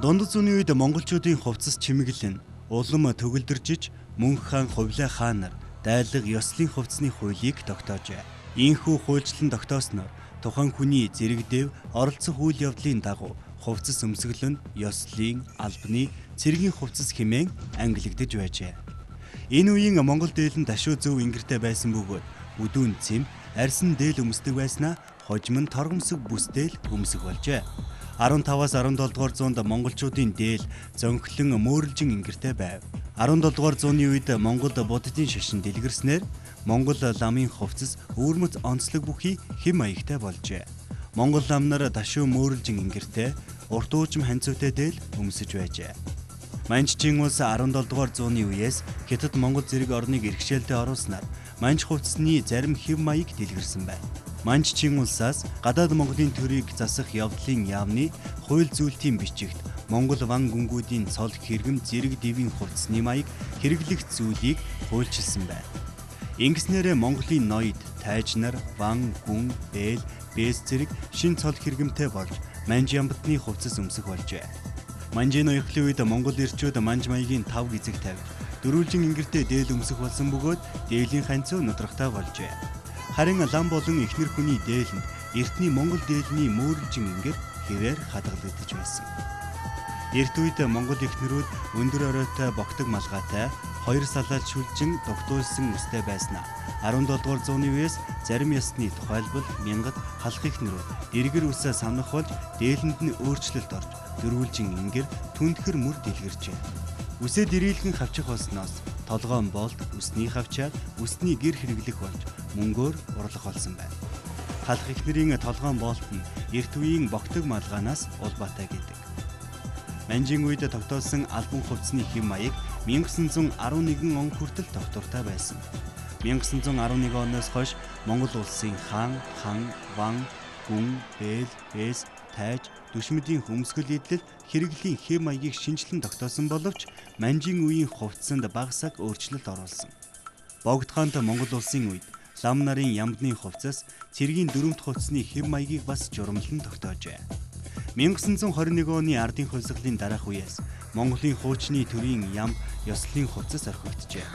Дундад зууны үед монголчуудын хувцас чимэглэн улам төгөлдөржиж мөнх хаан хувлаа хаан нар дайлаг ёслолын хувцсны хуулийг тогтоожээ. Ийхүү хуульчлан тогтоосноор тухайн хүний зэрэг дэв оролцох үйл явдлын дагуу хувцас өмсгөл нь ёслолын, албаны, цэргийн хувцас хэмээн ангилагдж байжээ. Энэ үеийн Монгол дээлэн дашуу зөв ингэртэй байсан бөгөөд бүдүүн цэм, арьсан дээл өмсдөг байснаа хожим нь торгомсог бүс дээл өмсөх болжээ. 15-аас 17 дугаар зуунд монголчуудын дээл зөнхлөн мөөрөлжин ингэртэй байв. 17 дугаар зууны үед Монгол буддын шашин дэлгэрснээр Монгол ламын хувцас өвөрмөц онцлог бүхий хэм маягтай болжээ. Монгол лам нар дашуу мөөрөлжин ингэртэй урт уужим ханцуутай дээл өмсөж байжээ. Манчжийн улс 17 дугаар зууны үеэс Хятад Монгол зэрэг орныг иргэшээлдээ оруулснаар манч хувцсны зарим хэм маяг дэлгэрсэн байна. Манчжийн улсаас гадаад Монголын төрийг засах явдлын яамны хууль зүйлтийн бичигт Монгол ван гүнгүүдийн цол хэрэгэм зэрэг дэвийн хувцсны маяг хэрэглэх зүйлийг хуульчилсан байна. Ингэснээр Монголын ноёд, тайж нар ван, гүн, бээл, бээс зэрэг шин цол хэрэгэмтэй болж манж ямбатны хувцас өмсөх болжээ. Манжийн ноёхлын үед Монгол эрчүүд манж маягийн 5 гизэг тавьж дөрвөлжин ингэртэй дээл өмсөх болсон бөгөөд дээлийн ханцуу нудрахтай болжээ. Харин лам болон эхнэр хүний дээл нь эртний Монгол дээлний мөөрөлжин ингэр хэвээр хадгалагдаж байсан. Эрт үед Монгол эхнэрүүд өндөр оройтой богтог малгайтай, хоёр салаад шүлжин тогтуулсан өстэй байснаа 17 дугаар зууны үеэс зарим ёсны тухайлбал мянгад халах эхнэрүүд дэргэр үсээ санах болж дээлэнд нь өөрчлөлт орж дөрвөлжин ингэр түндэхэр мөр дэлгэрчээ. Үсээ дэрэлгэн хавчих болсноос толгоон болт үсний хавчаар үсний гэр хэрэглэх болж мөнгөөр урлах болсон байна. Халах эхнэрийн толгоон болт нь эрт үеийн богтог малгаанаас улбаатай гэдэг. Манжийн үед тогтоосон албан хувцсны хэм маяг 1911 он хүртэл тогтвортой байсан. 1911 оноос хойш Монгол улсын хаан, ван, гүн, бээл, бээс, тайж, дүшмэдийн хөмсгөл идэл хэрэглийн хэм маягийг шинжилэн тогтоосон боловч манжийн үеийн хувцсанд багасаг өөрчлөлт оруулсан. Богд хаант Монгол улсын үед лам нарын ямдны хувцас цэргийн дөрөвт хувцсны хэм маягийг бас журамлан тогтоожээ. 1921 оны ардын хувьсгалын дараах үеэс Монголын хуучны төрийн ям ёслолын хувцас орхигджээ.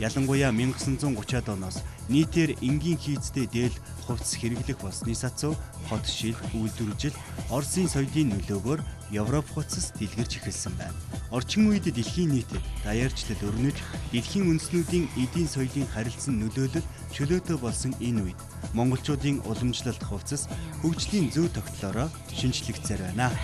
Ялангуяа 1930-ад оноос нийтээр энгийн хийцтэй дээл хувцас хэрэглэх болсны сацуу хот шил үйлдвэрлэж Оросын соёлын нөлөөгөөр Европ хувцас дэлгэрч эхэлсэн байна. Орчин үед дэлхийн нийтэд даяарчлал өрнөж дэлхийн үндэснүүдийн эдийн соёлын харилцан нөлөөлөл чөлөөтэй болсон энэ үед монголчуудын уламжлалт хувцас хөгжлийн зөв тогтлоороо шинжлэгдсээр байна.